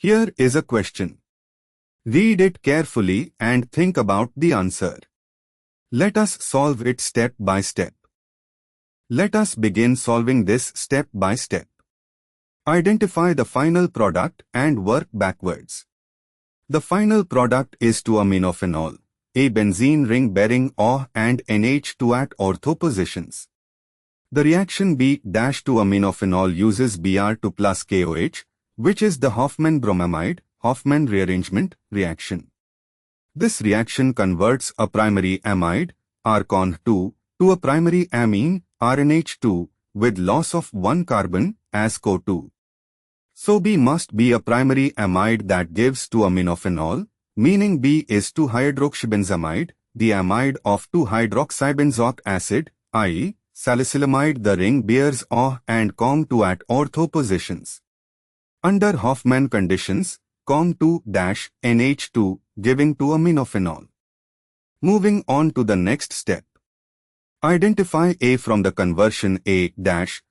Here is a question. Read it carefully and think about the answer. Let us solve it step by step. Let us begin solving this step by step. Identify the final product and work backwards. The final product is 2-aminophenol, a benzene ring bearing OH and NH2 at ortho positions. The reaction B-2-aminophenol uses Br2 plus KOH, which is the Hofmann-bromamide, rearrangement reaction. This reaction converts a primary amide, arcon-2, to a primary amine, RNH2, with loss of one carbon, as CO2. So B must be a primary amide that gives 2-aminophenol, meaning B is 2-hydroxybenzamide, the amide of 2-hydroxybenzoic acid, i.e., salicylamide. The ring bears OH and COM2 at ortho positions. Under Hofmann conditions, COM2-NH2 giving 2-aminophenol. Moving on to the next step. Identify A from the conversion A-I-SOCl2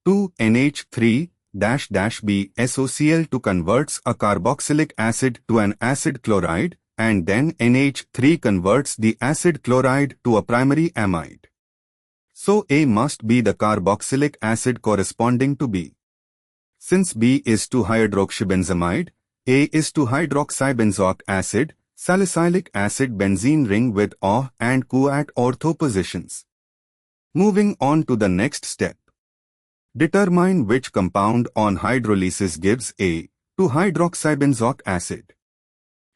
to NH3-B-SOCl2 converts a carboxylic acid to an acid chloride, and then NH3 converts the acid chloride to a primary amide. So A must be the carboxylic acid corresponding to B. Since B is 2-hydroxybenzamide, A is 2-hydroxybenzoic acid, salicylic acid benzene ring with OH and CO at ortho positions. Moving on to the next step. Determine which compound on hydrolysis gives A 2-hydroxybenzoic acid.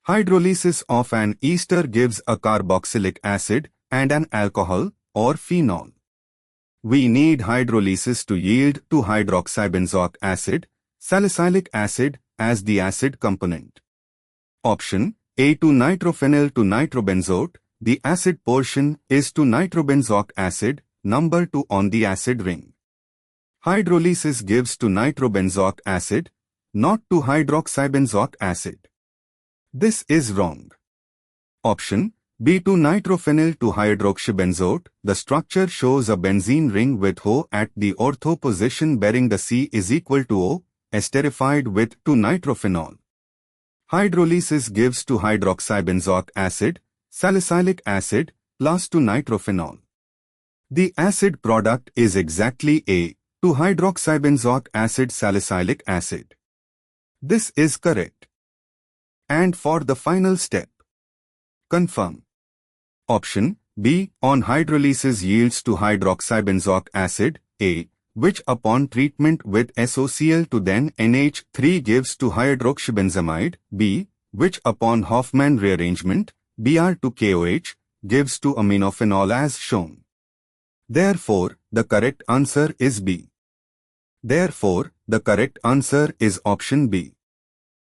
Hydrolysis of an ester gives a carboxylic acid and an alcohol or phenol. We need hydrolysis to yield 2-hydroxybenzoic acid, salicylic acid, as the acid component. Option A 2-nitrophenyl to nitrobenzoate. The acid portion is 2-nitrobenzoic acid, number 2 on the acid ring. Hydrolysis gives 2-nitrobenzoic acid, not 2-hydroxybenzoic acid. This is wrong. Option B 2-nitrophenyl to hydroxybenzoate. The structure shows a benzene ring with O at the ortho position bearing the C is equal to O, esterified with 2-nitrophenol. Hydrolysis gives 2-hydroxybenzoic acid, salicylic acid, plus 2-nitrophenol. The acid product is exactly A 2-hydroxybenzoic acid salicylic acid. This is correct. And for the final step, confirm. Option B on hydrolysis yields 2-hydroxybenzoic acid, A, which upon treatment with SOCl2 then NH3 gives 2-hydroxybenzamide, B, which upon Hofmann rearrangement, Br2KOH, gives 2-aminophenol as shown. Therefore, the correct answer is B. Therefore, the correct answer is option B.